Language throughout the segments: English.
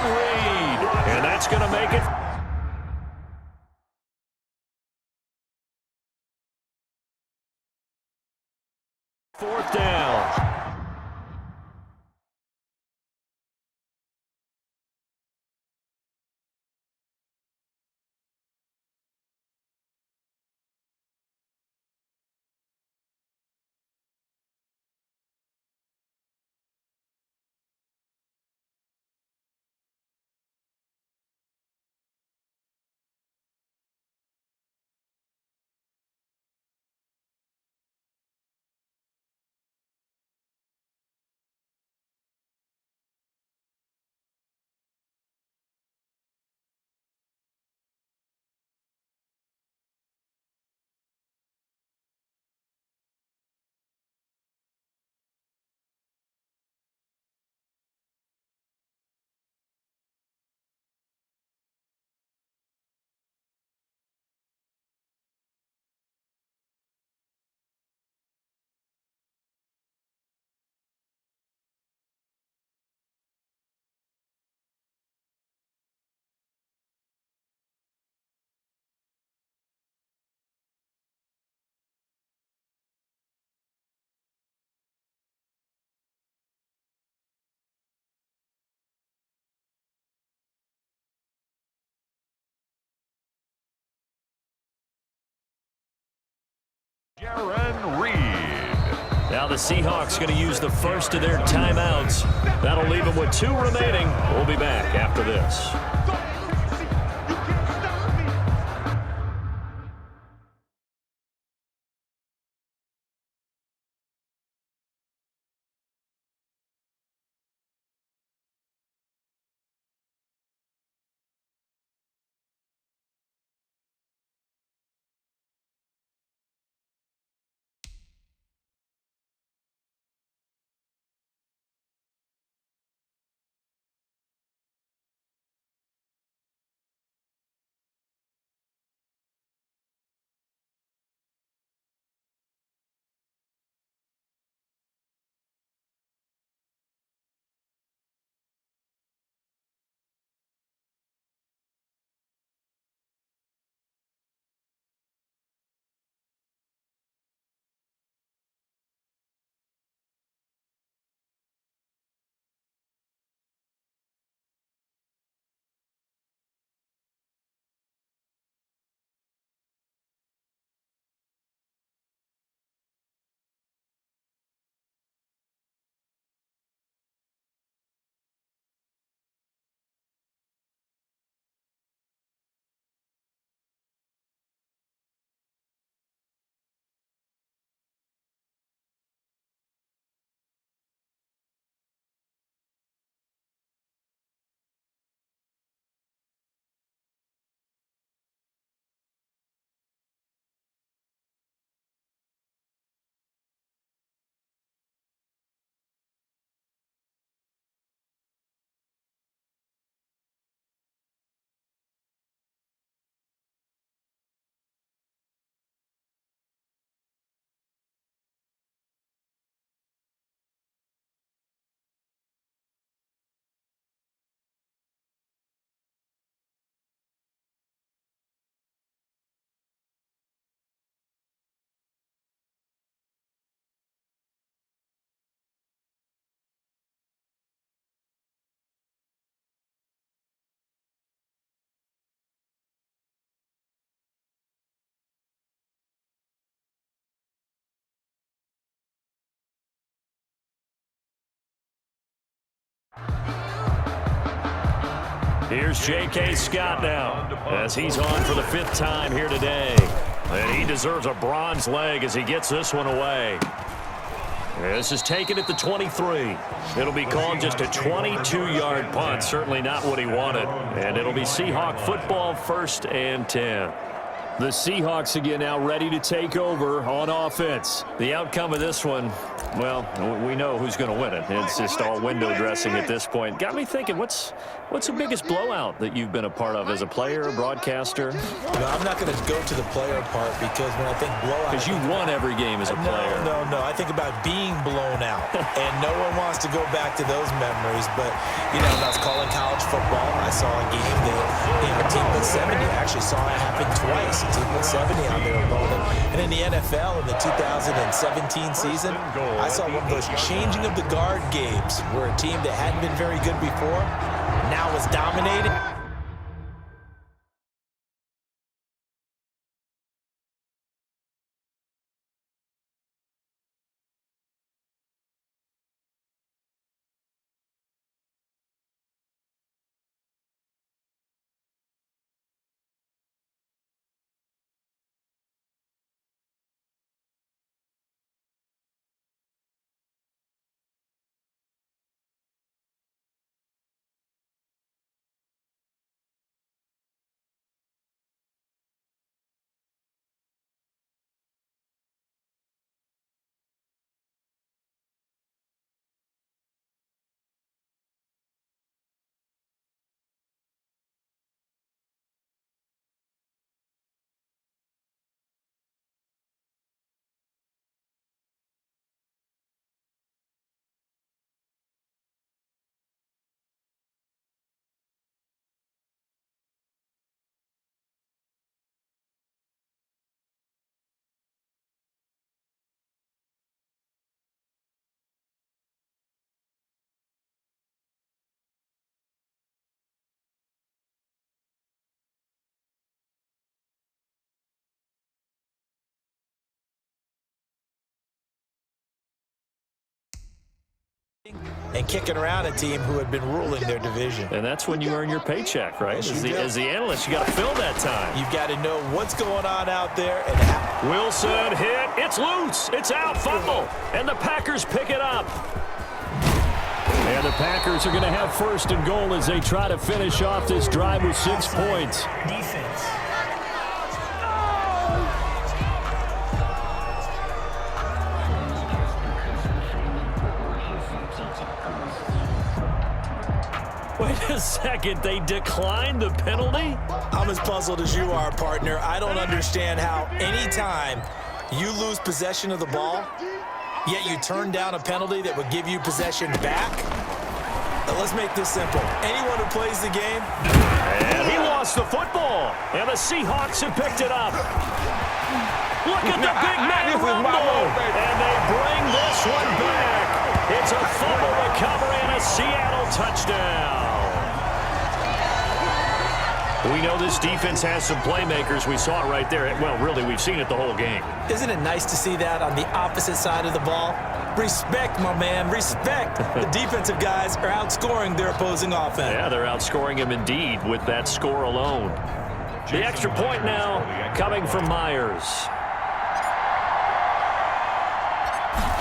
lead. And that's going to make it. Fourth down. Now the Seahawks going to use the first of their timeouts. That'll leave them with 2 remaining. We'll be back after this. Here's J.K. Scott now, as he's on for the 5th time here today. And he deserves a bronze leg as he gets this one away. This is taken at the 23. It'll be called just a 22-yard punt. Certainly not what he wanted. And it'll be Seahawk football, 1st and 10. The Seahawks again now ready to take over on offense. The outcome of this one, Well, we know who's going to win it. It's just all window dressing at this point. Got me thinking, what's the biggest blowout that you've been a part of as a player, broadcaster? No, I'm not going to go to the player part because when I think blowout... Because you won every game as a player. No. I think about being blown out. And no one wants to go back to those memories. But, when I was calling college football, I saw a game that, a team put 70. I actually saw it happen twice. A team put 70 on their opponent. And in the NFL, in the 2017 season, I saw one of those changing of the guard games where a team that hadn't been very good before now was dominated. And kicking around a team who had been ruling their division. And that's when you earn your paycheck, right? As the analyst, you got to fill that time. You've got to know what's going on out there. And how. Wilson hit. It's loose. It's out. Fumble. And the Packers pick it up. And the Packers are going to have first and goal as they try to finish off this drive with 6 points. Defense. Wait a second, they declined the penalty? I'm as puzzled as you are, partner. I don't understand how anytime you lose possession of the ball, yet you turn down a penalty that would give you possession back. Now let's make this simple. Anyone who plays the game. And he lost the football. And the Seahawks have picked it up. Look at the big man rumble. And they bring this one back. It's a fumble recovery and a Seattle touchdown. We know this defense has some playmakers. We saw it right there. Well, really, we've seen it the whole game. Isn't it nice to see that on the opposite side of the ball? Respect, my man, respect. The defensive guys are outscoring their opposing offense. Yeah, they're outscoring him indeed with that score alone. The extra point now coming from Myers.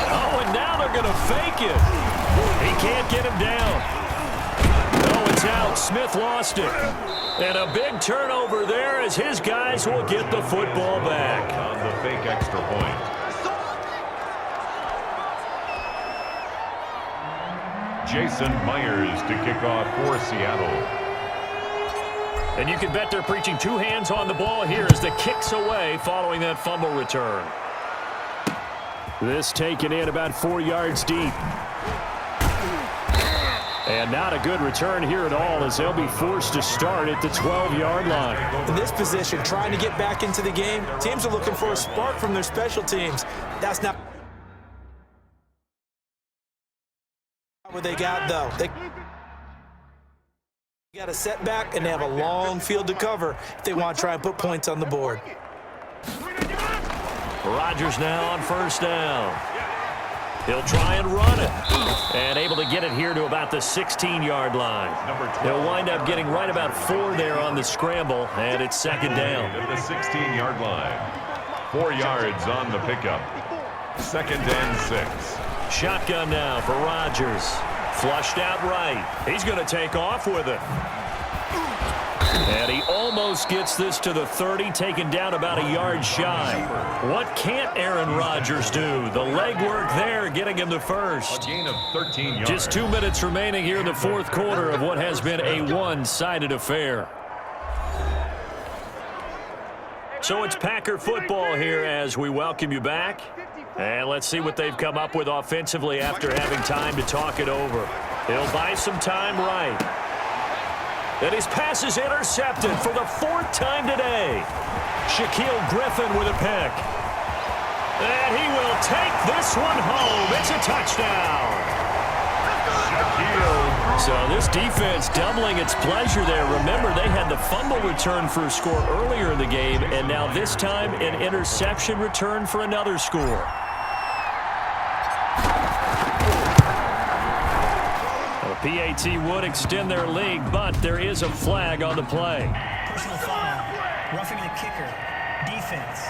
Oh, and now they're going to fake it. He can't get him down. No, it's out. Smith lost it. And a big turnover there as his guys will get the football back. On the fake extra point. Jason Myers to kick off for Seattle. And you can bet they're preaching two hands on the ball here as the kick's away following that fumble return. This taken in about 4 yards deep. And not a good return here at all as they'll be forced to start at the 12-yard line. In this position, trying to get back into the game, teams are looking for a spark from their special teams. That's not what they got, though. They got a setback, and they have a long field to cover if they want to try and put points on the board. Rodgers now on first down. He'll try and run it. And able to get it here to about the 16-yard line. He'll wind up getting right about 4 there on the scramble, and it's second down. At the 16-yard line. 4 yards on the pickup. 2nd and 6. Shotgun now for Rodgers. Flushed out right. He's going to take off with it. And he almost gets this to the 30, taken down about a yard shy. What can't Aaron Rodgers do? The legwork there, getting him the first. A gain of 13 yards. Just 2 minutes remaining here in the fourth quarter of what has been a one-sided affair. So it's Packer football here as we welcome you back. And let's see what they've come up with offensively after having time to talk it over. He'll buy some time right. And his pass is intercepted for the fourth time today. Shaquille Griffin with a pick. And he will take this one home. It's a touchdown. So this defense doubling its pleasure there. Remember, they had the fumble return for a score earlier in the game, and now this time an interception return for another score. The PAT would extend their lead, but there is a flag on the play. Personal foul, roughing the kicker, defense.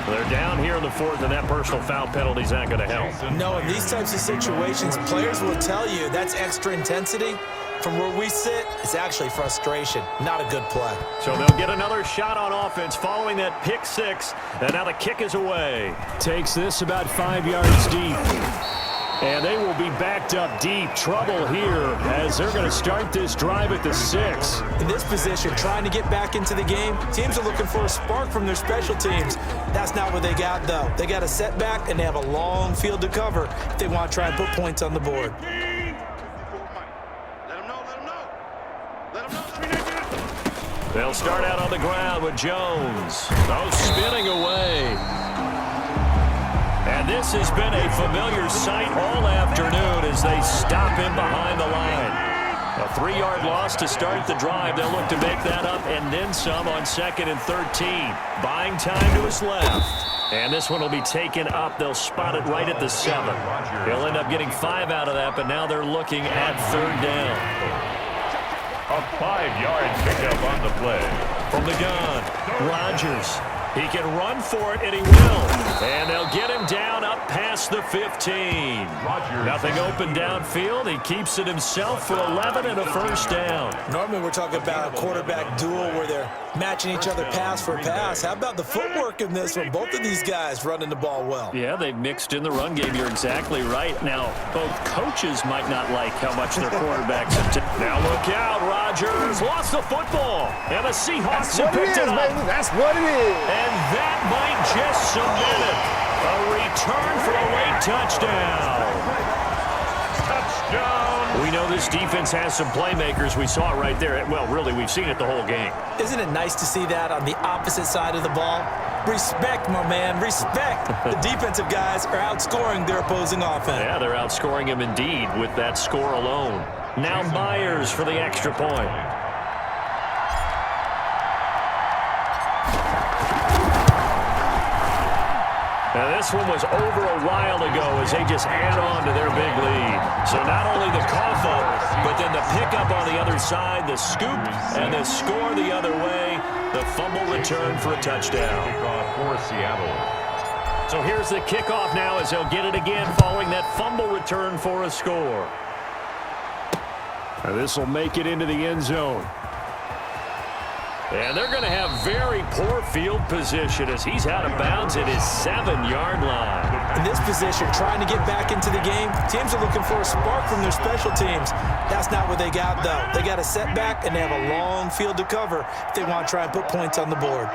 They're down here in the fourth, and that personal foul penalty is not going to help. No, in these types of situations, players will tell you that's extra intensity. From where we sit, it's actually frustration, not a good play. So they'll get another shot on offense following that pick six, and now the kick is away. Takes this about 5 yards deep. And they will be backed up deep. Trouble here as they're going to start this drive at the 6. In this position, trying to get back into the game, teams are looking for a spark from their special teams. That's not what they got, though. They got a setback, and they have a long field to cover if they want to try and put points on the board. They'll start out on the ground with Jones. Oh, spinning away. And this has been a familiar sight all afternoon as they stop him behind the line. A 3-yard loss to start the drive. They'll look to make that up and then some on 2nd and 13. Buying time to his left. And this one will be taken up. They'll spot it right at the 7. He'll end up getting 5 out of that, but now they're looking at 3rd down. A 5-yard pickup on the play. From the gun, Rodgers. He can run for it, and he will. And they'll get him down up past the 15. Nothing open downfield. He keeps it himself for 11 and a first down. Normally we're talking about a quarterback duel where they're matching each other pass for pass. How about the footwork in this one? Both of these guys running the ball well. Yeah, they've mixed in the run game. You're exactly right. Now, both coaches might not like how much their quarterbacks have now look out. Rodgers lost the football. And the Seahawks have picked it up. Baby. That's what it is. And that might just submit it. A return for a late touchdown. Touchdown. We know this defense has some playmakers. We saw it right there. Well, really, we've seen it the whole game. Isn't it nice to see that on the opposite side of the ball? Respect, my man, respect. The defensive guys are outscoring their opposing offense. Yeah, they're outscoring him indeed with that score alone. Now Myers for the extra point. Now this one was over a while ago as they just add on to their big lead. So not only the cough up, but then the pickup on the other side, the scoop, and the score the other way. The fumble return for a touchdown. Kickoff for Seattle. So here's the kickoff now as they'll get it again following that fumble return for a score. Now this will make it into the end zone. And they're going to have very poor field position as he's out of bounds at his 7-yard line. In this position, trying to get back into the game, teams are looking for a spark from their special teams. That's not what they got, though. They got a setback, and they have a long field to cover if they want to try and put points on the board.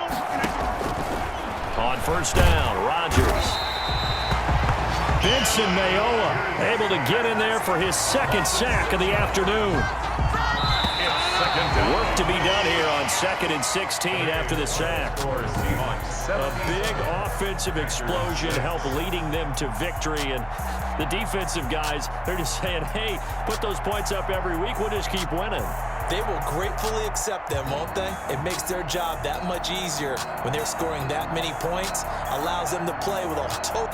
On first down, Rodgers. Vincent Mayola able to get in there for his 2nd sack of the afternoon. Work to be done here on 2nd and 16 after the sack. A big offensive explosion helped leading them to victory. And the defensive guys, they're just saying, hey, put those points up every week. We'll just keep winning. They will gratefully accept them, won't they? It makes their job that much easier when they're scoring that many points. Allows them to play with a total